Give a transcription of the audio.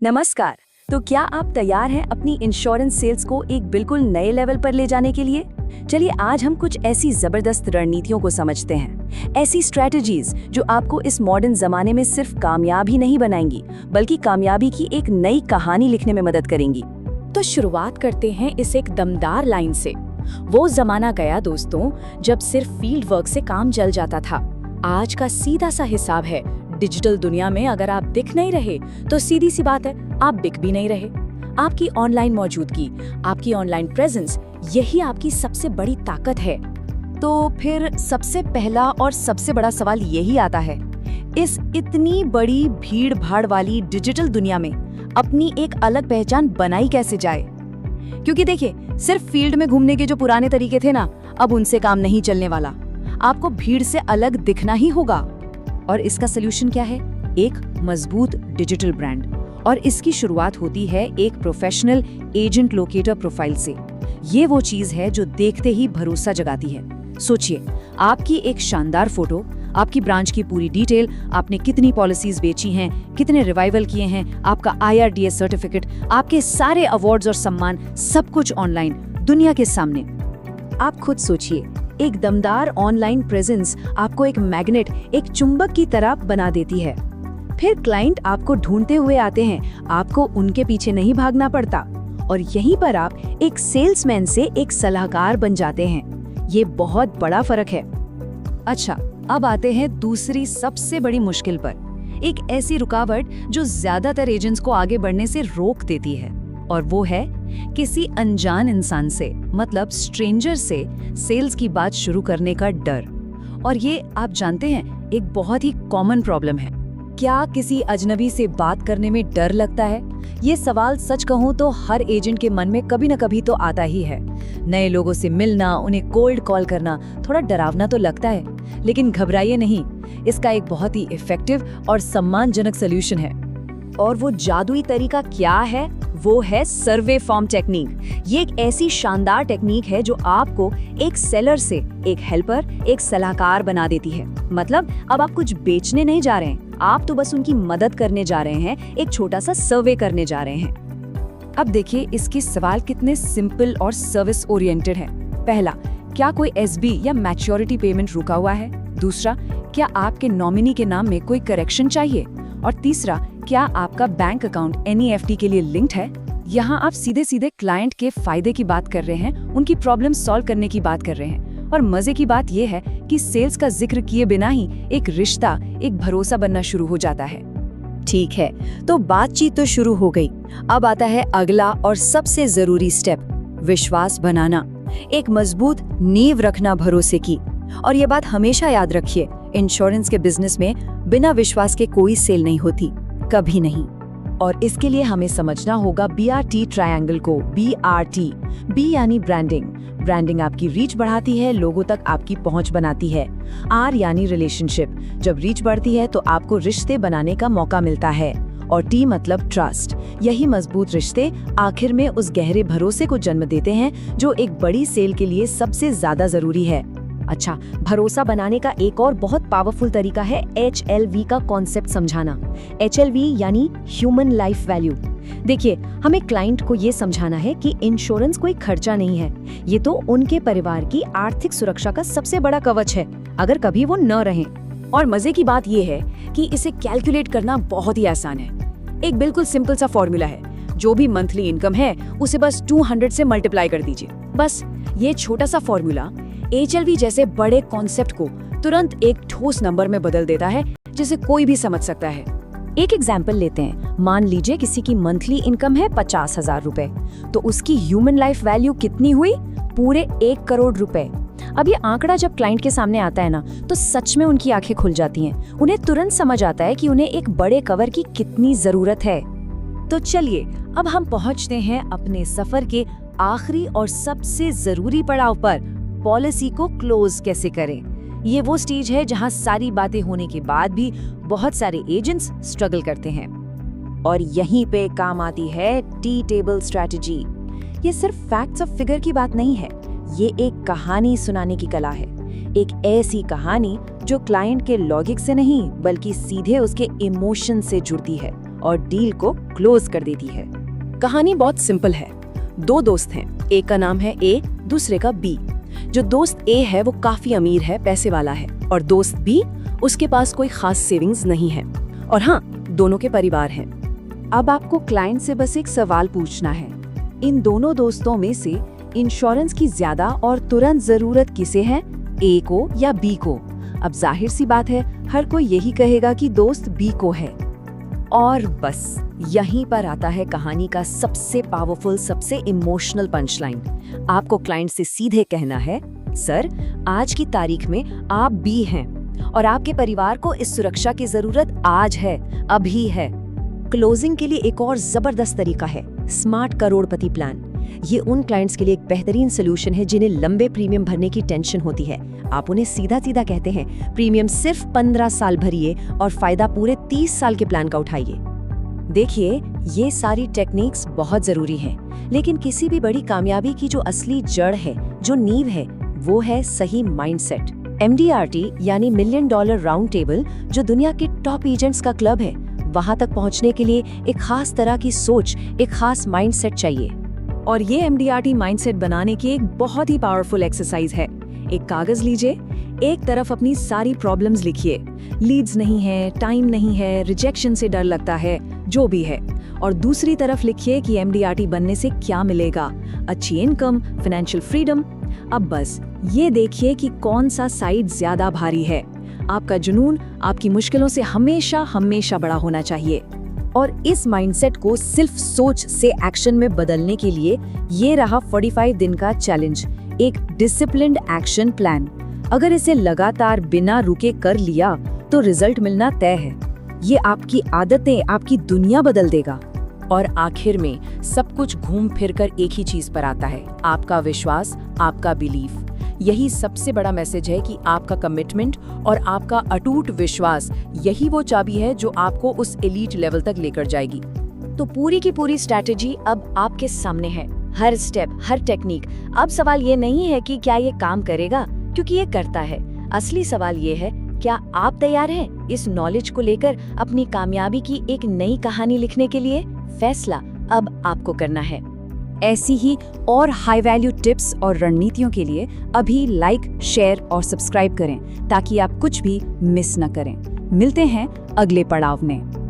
नमस्कार। तो क्या आप तैयार हैं अपनी इंश्योरेंस सेल्स को एक बिल्कुल नए लेवल पर ले जाने के लिए? चलिए आज हम कुछ ऐसी जबरदस्त रणनीतियों को समझते हैं, ऐसी स्ट्रेटजीज जो आपको इस मॉडर्न जमाने में सिर्फ कामयाब ही नहीं बनाएंगी बल्कि कामयाबी की एक नई कहानी लिखने में मदद करेंगी। तो शुरुआत करते हैं इस एक दमदार लाइन से। वो जमाना गया दोस्तों जब सिर्फ फील्ड वर्क से काम चल जाता था। आज का सीधा सा हिसाब है, डिजिटल दुनिया में अगर आप दिख नहीं रहे तो सीधी सी बात है, आप बिक भी नहीं रहे। आपकी ऑनलाइन मौजूदगी, आपकी ऑनलाइन प्रेजेंस, यही आपकी सबसे बड़ी ताकत है। तो फिर सबसे पहला और सबसे बड़ा सवाल यही आता है, इस इतनी बड़ी भीड़ भाड़ वाली डिजिटल दुनिया में अपनी एक अलग पहचान बनाई कैसे जाए? क्योंकि देखिए, सिर्फ फील्ड में घूमने के जो पुराने तरीके थे ना, अब उनसे काम नहीं चलने वाला। आपको भीड़ से अलग दिखना ही होगा। और इसका सलूशन क्या है? एक मजबूत डिजिटल ब्रांड। और इसकी शुरुआत होती है एक प्रोफेशनल एजेंट लोकेटर प्रोफाइल से। ये वो चीज है जो देखते ही भरोसा जगाती है। सोचिए, आपकी एक शानदार फोटो, आपकी ब्रांच की पूरी डिटेल, आपने कितनी पॉलिसीज बेची हैं, कितने रिवाइवल किए हैं, आपका IRDA सर्टिफिकेट, आपके सारे अवार्ड्स और सम्मान, सब कुछ ऑनलाइन दुनिया के सामने। आप खुद सोचिए, एक दमदार ऑनलाइन प्रेजेंस आपको एक मैग्नेट, एक चुंबक की तरह बना देती है। फिर क्लाइंट आपको ढूंढते हुए आते हैं, आपको उनके पीछे नहीं भागना पड़ता। और यहीं पर आप एक सेल्समैन से एक सलाहकार बन जाते हैं। ये बहुत बड़ा फर्क है। अच्छा, अब आते हैं दूसरी सबसे बड़ी मुश्किल पर, एक ऐसी रुकावट जो ज्यादातर एजेंट्स को आगे बढ़ने से रोक देती है, और वो है किसी अनजान इंसान से, मतलब स्ट्रेंजर से सेल्स की बात शुरू करने का डर। और ये आप जानते हैं, एक बहुत ही कॉमन प्रॉब्लम है। क्या किसी अजनबी से बात करने में डर लगता है? ये सवाल सच कहूँ तो हर एजेंट के मन में कभी न कभी तो आता ही है। नए लोगों से मिलना, उन्हें कोल्ड कॉल करना थोड़ा डरावना तो लगता है, लेकिन घबराइए नहीं, इसका एक बहुत ही इफेक्टिव और सम्मानजनक सलूशन है। और वो जादुई तरीका क्या है? वो है सर्वे फॉर्म टेक्निक। ये एक ऐसी शानदार टेक्निक है जो आपको एक सेलर से एक हेल्पर, एक सलाहकार बना देती है। मतलब अब आप कुछ बेचने नहीं जा रहे हैं, आप तो बस उनकी मदद करने जा रहे हैं, एक छोटा सा सर्वे करने जा रहे हैं। अब देखिए, इसके सवाल कितने सिंपल और सर्विस ओरिएंटेड हैं। पहला, क्या कोई SB या मैच्योरिटी पेमेंट रुका हुआ है? दूसरा, क्या आपके नॉमिनी के नाम में कोई करेक्शन चाहिए? और तीसरा, क्या आपका बैंक अकाउंट NEFT के लिए लिंक्ड है? यहाँ आप सीधे सीधे क्लाइंट के फायदे की बात कर रहे हैं, उनकी प्रॉब्लम सॉल्व करने की बात कर रहे हैं। और मजे की बात यह है कि सेल्स का जिक्र किए बिना ही एक रिश्ता, एक भरोसा बनना शुरू हो जाता है। ठीक है, तो बातचीत तो शुरू हो गई। अब आता है अगला और सबसे जरूरी स्टेप, विश्वास बनाना, एक मजबूत नींव रखना भरोसे की। और ये बात हमेशा याद रखिए, इंश्योरेंस के बिजनेस में बिना विश्वास के कोई सेल नहीं होती, कभी नहीं। और इसके लिए हमें समझना होगा BRT ट्रायंगल को। BRT, B यानी ब्रांडिंग। ब्रांडिंग आपकी रीच बढ़ाती है, लोगों तक आपकी पहुंच बनाती है। R यानी रिलेशनशिप, जब रीच बढ़ती है तो आपको रिश्ते बनाने का मौका मिलता है। और T मतलब ट्रस्ट, यही मजबूत रिश्ते आखिर में उस गहरे भरोसे को जन्म देते हैं जो एक बड़ी सेल के लिए सबसे ज्यादा जरूरी है। अच्छा, भरोसा बनाने का एक और बहुत पावरफुल तरीका है HLV का कॉन्सेप्ट समझाना। HLV यानी ह्यूमन लाइफ वैल्यू। देखिए, हमें क्लाइंट को ये समझाना है कि इंश्योरेंस कोई खर्चा नहीं है, ये तो उनके परिवार की आर्थिक सुरक्षा का सबसे बड़ा कवच है, अगर कभी वो न रहें। और मजे की बात ये है कि इसे कैलकुलेट करना बहुत ही आसान है। एक बिल्कुल सिंपल सा फॉर्मूला है, जो भी मंथली इनकम है उसे बस 200 से मल्टीप्लाई कर दीजिए। बस ये छोटा सा फॉर्मूला HLV जैसे बड़े कॉन्सेप्ट को तुरंत एक ठोस नंबर में बदल देता है, जिसे कोई भी समझ सकता है। एक एग्जाम्पल लेते हैं। मान लीजिए किसी की मंथली इनकम है 50,000 रुपए, तो उसकी ह्यूमन लाइफ वैल्यू कितनी हुई? पूरे 1 करोड़ रुपए। अब ये आंकड़ा जब क्लाइंट के सामने आता है ना, तो सच में उनकी आंखें खुल जाती हैं। उन्हें तुरंत समझ आता है कि उन्हें एक बड़े कवर की कितनी जरूरत है। तो चलिए, अब हम पहुंचते हैं अपने सफर के आखिरी और सबसे जरूरी पड़ाव पर, पॉलिसी को क्लोज कैसे करें। ये वो स्टेज है जहां सारी बातें होने के बाद भी बहुत सारे एजेंट्स स्ट्रगल करते हैं। और यहीं पे काम आती है टी टेबल स्ट्रेटजी। ये सिर्फ फैक्ट्स ऑफ फिगर की बात नहीं है, ये एक कहानी सुनाने की कला है। एक ऐसी कहानी जो क्लाइंट के लॉजिक से नहीं बल्कि सीधे उसके इमोशन से जुड़ती है और डील को क्लोज कर देती है। कहानी बहुत सिंपल है। दो दोस्त हैं, एक का नाम है ए, दूसरे का बी। जो दोस्त ए है वो काफी अमीर है, पैसे वाला है, और दोस्त बी, उसके पास कोई खास सेविंग्स नहीं है। और हाँ, दोनों के परिवार हैं। अब आपको क्लाइंट से बस एक सवाल पूछना है, इन दोनों दोस्तों में से इंश्योरेंस की ज्यादा और तुरंत जरूरत किसे है, ए को या बी को? अब जाहिर सी बात है, हर कोई यही कहेगा कि दोस्त बी को है। और बस यहीं पर आता है कहानी का सबसे पावरफुल, सबसे इमोशनल पंचलाइन। आपको क्लाइंट से सीधे कहना है, सर, आज की तारीख में आप बी हैं और आपके परिवार को इस सुरक्षा की जरूरत आज है, अभी है। क्लोजिंग के लिए एक और जबरदस्त तरीका है, स्मार्ट करोड़पति प्लान। ये उन क्लाइंट्स के लिए एक बेहतरीन सोल्यूशन है जिन्हें लंबे प्रीमियम भरने की टेंशन होती है। आप उन्हें सीधा सीधा कहते हैं, प्रीमियम सिर्फ 15 साल भरिए और फायदा पूरे 30 साल के प्लान का उठाइए। देखिए, ये सारी टेक्निक्स बहुत जरूरी हैं, लेकिन किसी भी बड़ी कामयाबी की जो असली जड़ है, जो नींव है, वो है सही माइंडसेट। MDRT यानी मिलियन डॉलर राउंड टेबल, जो दुनिया के टॉप एजेंट्स का क्लब है, वहां तक पहुंचने के लिए एक खास तरह की सोच, एक खास माइंडसेट चाहिए। और ये MDRT माइंडसेट बनाने की एक बहुत ही पावरफुल एक्सरसाइज है। एक कागज लीजिए, एक तरफ अपनी सारी प्रॉब्लम्स लिखिए, लीड्स नहीं है, टाइम नहीं है, रिजेक्शन से डर लगता है, जो भी है, और दूसरी तरफ लिखिए कि MDRT बनने से क्या मिलेगा, अच्छी इनकम, फाइनेंशियल फ्रीडम। अब बस ये देखिए कि कौन सा साइड ज्यादा भारी है। आपका जुनून आपकी मुश्किलों से हमेशा हमेशा बड़ा होना चाहिए। और इस माइंडसेट को सिर्फ सोच से एक्शन में बदलने के लिए ये रहा 45 दिन का चैलेंज, एक डिसिप्लिन्ड एक्शन प्लान। अगर इसे लगातार बिना रुके कर लिया तो रिजल्ट मिलना तय है। ये आपकी आदतें, आपकी दुनिया बदल देगा। और आखिर में सब कुछ घूम फिर कर एक ही चीज पर आता है, आपका विश्वास, आपका बिलीफ। यही सबसे बड़ा मैसेज है कि आपका कमिटमेंट और आपका अटूट विश्वास, यही वो चाबी है जो आपको उस एलीट लेवल तक लेकर जाएगी। तो पूरी की पूरी स्ट्रैटेजी अब आपके सामने है, हर स्टेप, हर टेक्निक। अब सवाल ये नहीं है कि क्या ये काम करेगा, क्योंकि ये करता है। असली सवाल ये है, क्या आप तैयार हैं इस नॉलेज को लेकर अपनी कामयाबी की एक नई कहानी लिखने के लिए? फैसला अब आपको करना है। ऐसी ही और हाई वैल्यू टिप्स और रणनीतियों के लिए अभी लाइक, शेयर और सब्सक्राइब करें ताकि आप कुछ भी मिस न करें। मिलते हैं अगले पड़ाव में।